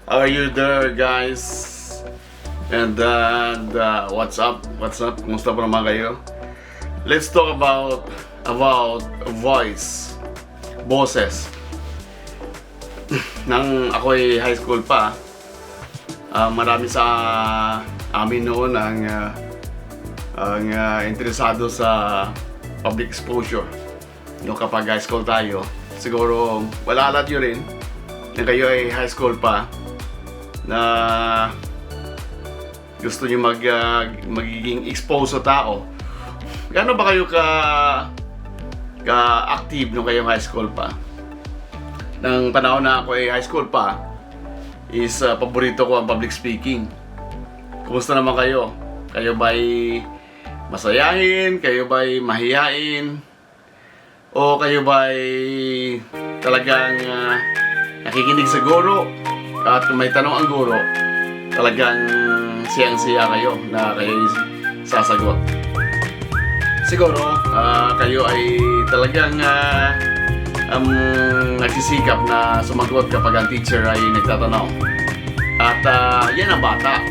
How are you there, guys? And what's up? What's up? Kumusta po naman kayo? Let's talk about voice, boses. Nang ako'y high school pa, marami sa amin noon ang interesado sa public exposure. No, kapag high school tayo, siguro wala lahat yun rin na kayo ay high school pa na gusto nyo magiging expose sa tao. Gaano ba kayo ka-active nung kayong high school pa? Nang panahon na ako ay high school pa, is paborito ko ang public speaking. Kumusta naman kayo? Kayo ba'y masayahin? Kayo ba'y mahiyain? O kayo ba'y talagang nakikinig sa guro? At kung may tanong ang guro, talagang siyang-siya kayo na kayo sasagot. Siguro, kayo ay talagang nagsisikap na sumagot kapag ang teacher ay nagtatanong. At yan ang bata.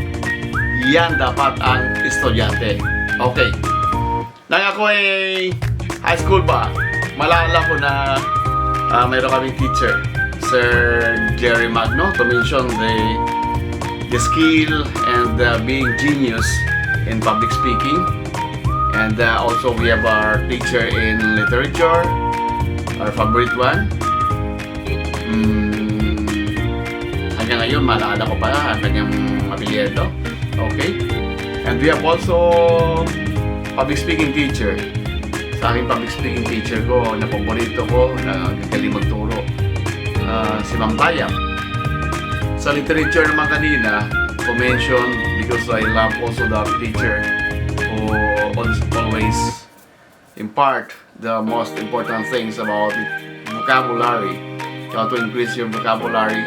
Yan dapat ang estudyante. Okay. Nang ako ay high school pa, malala ko na mayroon kaming teacher, Sir Jerry Magno, to mention the skill and being genius in public speaking. And also we have our teacher in literature, our favorite one. Hanggang ngayon, maalala ko pa ang kanyang apelyido. Okay. And we have also public speaking teacher. Sa aking public speaking teacher ko, na paborito ko, na galing magturo, si Ma'am Tayang. Sa literature naman kanina, to mention, because I love also the teacher who always impart the most important things about vocabulary, how to increase your vocabulary,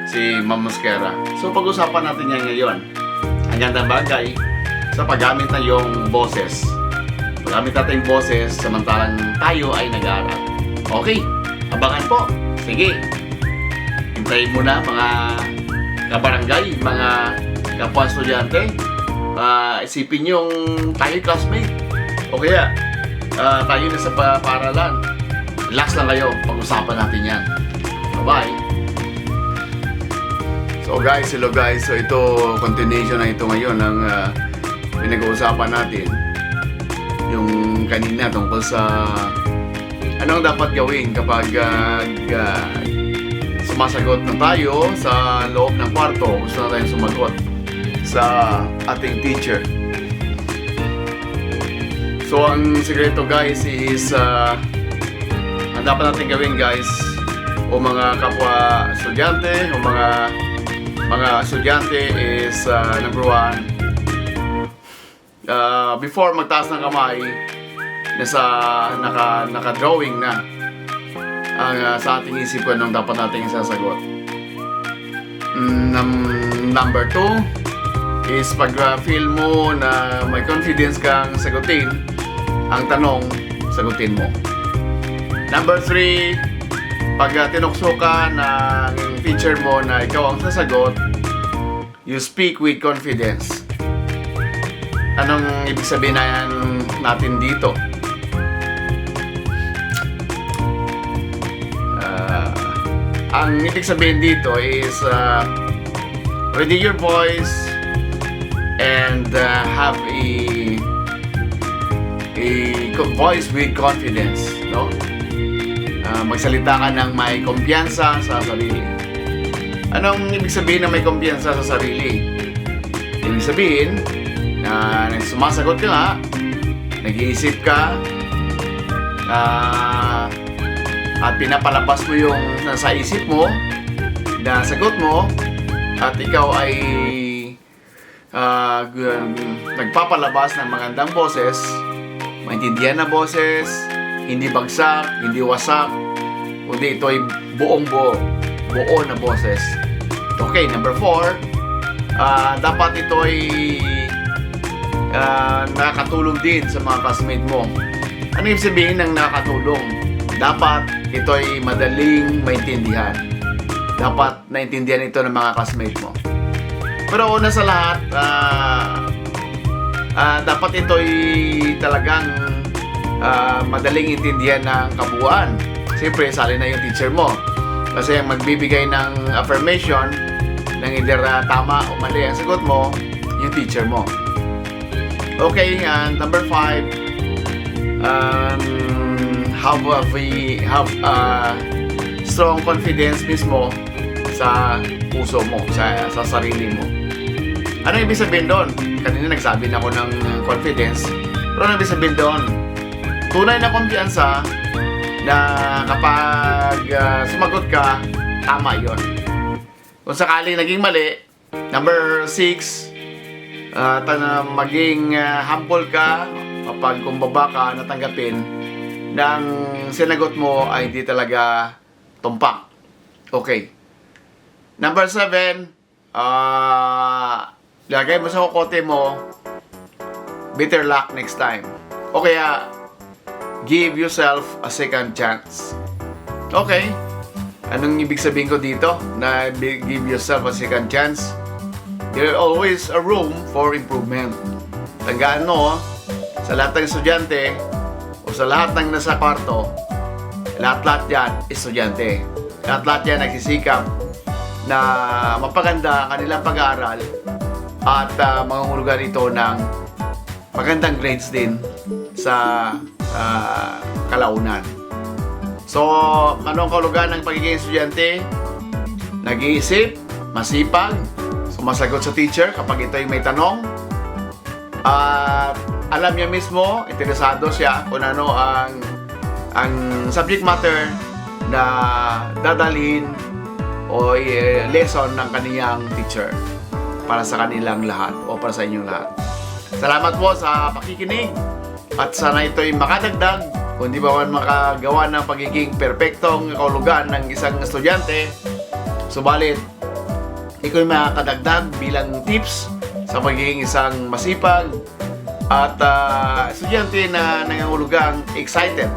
si Ma'am Mosquera. So pag-usapan natin yan ngayon. Ang gandang bagay sa paggamit na yung boses. Paggamit natin yung boses samantalang tayo ay nag-aaral. Okay, abangan po. Sige, hintayin mo na mga kabarangay, mga kapwa estudyante. Isipin yung tayo classmate. O kaya, tayo na sa paaralan. Relax lang kayo, pag-usapan natin yan. Bye-bye. So guys, hello guys. So ito, continuation na ito ngayon ng pinag-uusapan natin. Yung kanina tungkol sa anong dapat gawin kapag sumasagot na tayo sa loob ng kwarto. Gusto na tayong sumagot sa ating teacher. So ang sekreto guys is ang dapat natin gawin guys, o mga kapwa estudyante o mga estudyante is number one, before magtaas ng kamay, naka-drawing na sa ating isipan nung dapat natin isasagot. Number 2 is pag feel mo na may confidence kang sagutin ang tanong, sagutin mo. Number 3, pag tinukso ka ng teacher mo na ikaw ang sasagot, you speak with confidence. Anong ibig sabihin natin dito? Ang ibig sabihin dito is ready your voice and have a voice with confidence, no? Magsalita ka ng may kumpiyansa sa sarili. Anong ibig sabihin ng may kumpiyansa sa sarili? Ibig sabihin na sumasagot ka nga, nag-iisip ka, at pinapalabas mo yung nasa isip mo na sagot mo, at ikaw ay nagpapalabas ng magandang boses, maintindihan na boses, hindi bagsak, hindi wasak, kundi ito ay buo na boses. Okay, number 4, dapat ito ay nakakatulong din sa mga classmate mo. Ano ibig sabihin ng nakakatulong? Dapat ito ay madaling maintindihan. dapat naintindihan ito ng mga classmate mo. Pero una sa lahat, dapat ito'y talagang madaling intindihan ng kabuuan. Siyempre, sali na yung teacher mo. Kasi ang magbibigay ng affirmation ng either tama o mali ang sagot mo, yung teacher mo. Okay, and number 5, have strong confidence mismo sa puso mo, sa sarili mo. Ano ibig sabihin doon? Kanina nagsabi na ako ng confidence. Pero ano ibig sabihin doon? Tunay na kumpiyansa na kapag sumagot ka, tama yon. Kung sakaling naging mali, number 6, maging humble ka kapag kumbaba ka natanggapin ng sinagot mo ay hindi talaga tumpak. Okay. Number 7, lagay mo sa kokote mo, better luck next time. O kaya, give yourself a second chance. Okay. Anong ibig sabihin ko dito na give yourself a second chance? There's always a room for improvement. Tandaan mo, sa lahat ng estudyante o sa lahat ng nasa kwarto, lahat-lahat yan, estudyante. Lahat-lahat yan nagsisikap na mapaganda ang kanilang pag-aaral at mangungulugan ito ng magandang grades din sa kalaunan. So, anong kahulugan ng pagiging estudyante? Nag-iisip, masipag, sumasagot sa teacher kapag ito'y may tanong, at alam niya mismo, interesado siya kung ano ang subject matter na dadalhin o lesson ng kaniyang teacher para sa kanilang lahat o para sa inyong lahat. Salamat po sa pakikinig at sana ito'y makadagdag kung di ba man makagawa ng pagiging perpektong kahulugan ng isang estudyante. Subalit, ito'y makakadagdag bilang tips sa pagiging isang masipag at estudyante na nangangahulugang excited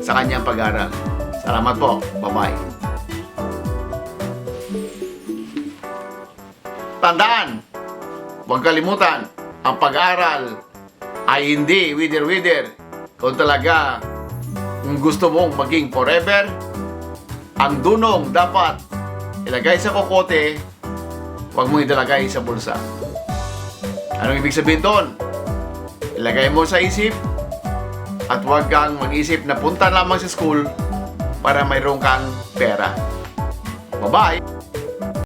sa kanyang pag-aaral. Salamat po. Bye-bye. Tandaan, huwag kalimutan, ang pag-aaral ay hindi wither-wither. Kung talaga gusto mong maging forever, ang dunong dapat ilagay sa kokote, huwag mong ilagay sa bulsa. Anong ibig sabihin doon? Ilagay mo sa isip at huwag kang mag-isip na punta lamang sa school para mayroon kang pera. Bye-bye!